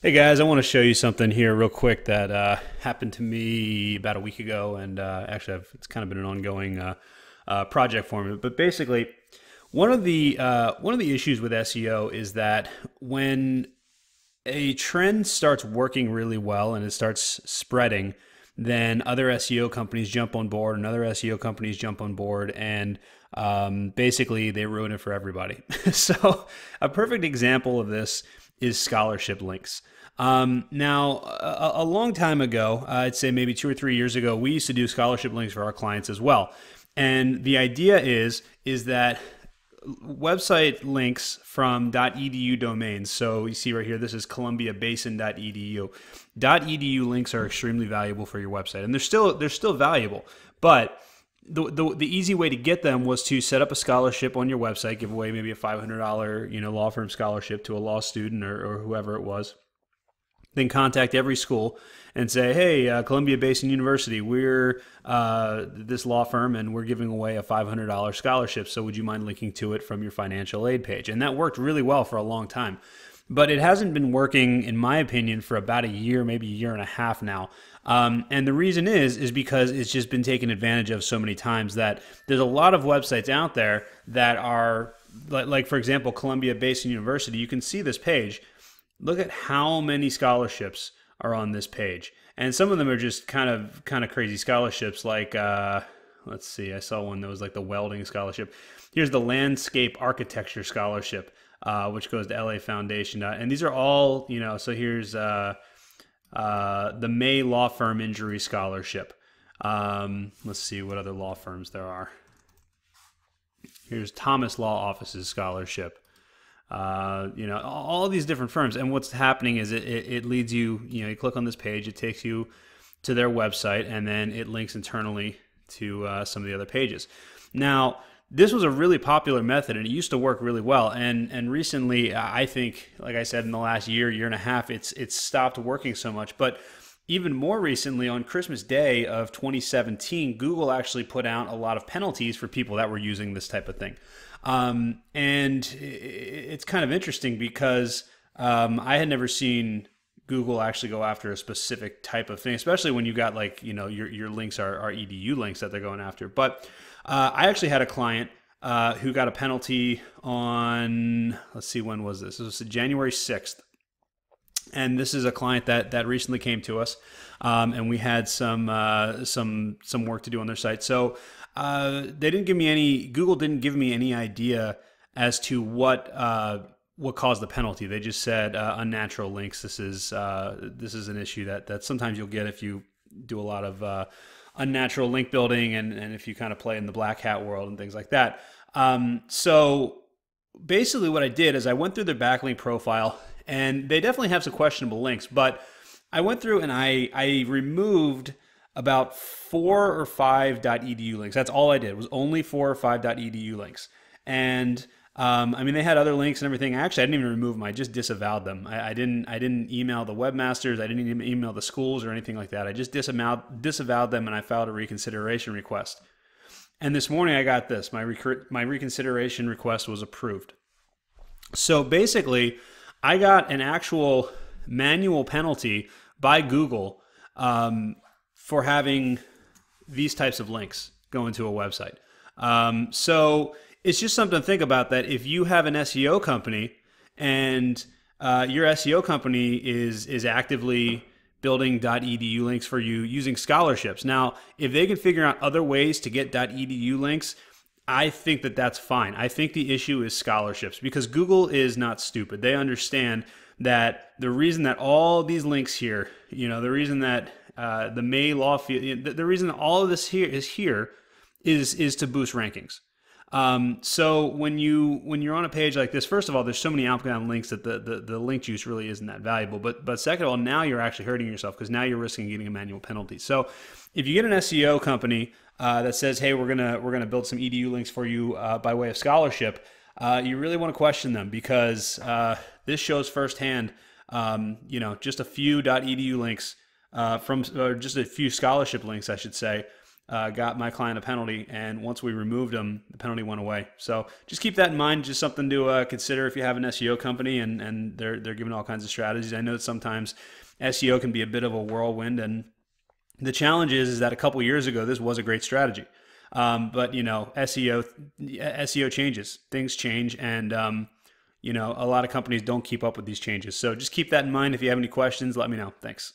Hey guys, I want to show you something here real quick that happened to me about a week ago, and actually, it's kind of been an ongoing project for me. But basically, one of the issues with SEO is that when a trend starts working really well and it starts spreading, then other SEO companies jump on board, and other SEO companies jump on board, and basically they ruin it for everybody. So, a perfect example of this is scholarship links. Now, a long time ago, I'd say maybe 2 or 3 years ago, we used to do scholarship links for our clients as well. And the idea is that website links from .edu domains. So you see right here, this is columbiabasin.edu. .edu links are extremely valuable for your website, and they're still valuable. But the easy way to get them was to set up a scholarship on your website, give away maybe a $500 law firm scholarship to a law student or whoever it was. Then contact every school and say, hey, Columbia Basin University, we're this law firm and we're giving away a $500 scholarship. So would you mind linking to it from your financial aid page? And that worked really well for a long time. But it hasn't been working, in my opinion, for about a year, maybe a year and a half now. And the reason is because it's just been taken advantage of so many times that there's a lot of websites out there that are, like for example, Columbia Basin University. You can see this page. Look at how many scholarships are on this page, and some of them are just kind of crazy scholarships. Like, let's see, I saw one that was like the welding scholarship. Here's the landscape architecture scholarship, which goes to LA Foundation, and these are all So here's the May Law Firm Injury Scholarship. Let's see what other law firms there are. Here's Thomas Law Office's scholarship. All these different firms. And what's happening is it leads you, you click on this page, it takes you to their website, and then it links internally to some of the other pages. Now, this was a really popular method, and it used to work really well. And recently, I think, like I said, in the last year and a half, it's stopped working so much. But even more recently, on Christmas Day of 2017, Google actually put out a lot of penalties for people that were using this type of thing. And it's kind of interesting because I had never seen Google actually go after a specific type of thing, especially when you got your links are edu links that they're going after. But I actually had a client who got a penalty on, let's see, when was this? It was January 6th. And this is a client that recently came to us, and we had some work to do on their site. So Google didn't give me any idea as to what caused the penalty. They just said unnatural links. This is an issue that sometimes you'll get if you do a lot of unnatural link building and if you kind of play in the black hat world and things like that. So basically what I did is I went through their backlink profile, and they definitely have some questionable links, but I went through and I removed about 4 or 5 .edu links. That's all I did, was only 4 or 5 .edu links. And they had other links and everything. Actually, I didn't even remove them. I just disavowed them. I didn't email the webmasters. I didn't even email the schools or anything like that. I just disavowed them, and I filed a reconsideration request. And this morning I got this. My reconsideration request was approved. So basically, I got an actual manual penalty by Google for having these types of links go into a website. So it's just something to think about, that if you have an SEO company and your SEO company is actively building .edu links for you using scholarships. Now, if they can figure out other ways to get .edu links, I think that's fine. I think the issue is scholarships, because Google is not stupid. They understand that the reason that all these links here, the reason that the May Law Field, the reason that all of this here is to boost rankings. So when you're on a page like this, first of all, there's so many outbound links that the link juice really isn't that valuable. But second of all, now you're actually hurting yourself, because now you're risking getting a manual penalty. So if you get an SEO company that says, hey, we're gonna build some edu links for you by way of scholarship, you really want to question them, because this shows firsthand, just a few .edu links or just a few scholarship links, I should say, got my client a penalty, and once we removed them, the penalty went away. So just keep that in mind. Just something to consider if you have an SEO company, and they're giving all kinds of strategies. I know that sometimes SEO can be a bit of a whirlwind, and the challenge is that a couple years ago this was a great strategy, but SEO changes, things change, and a lot of companies don't keep up with these changes. So just keep that in mind. If you have any questions, let me know. Thanks.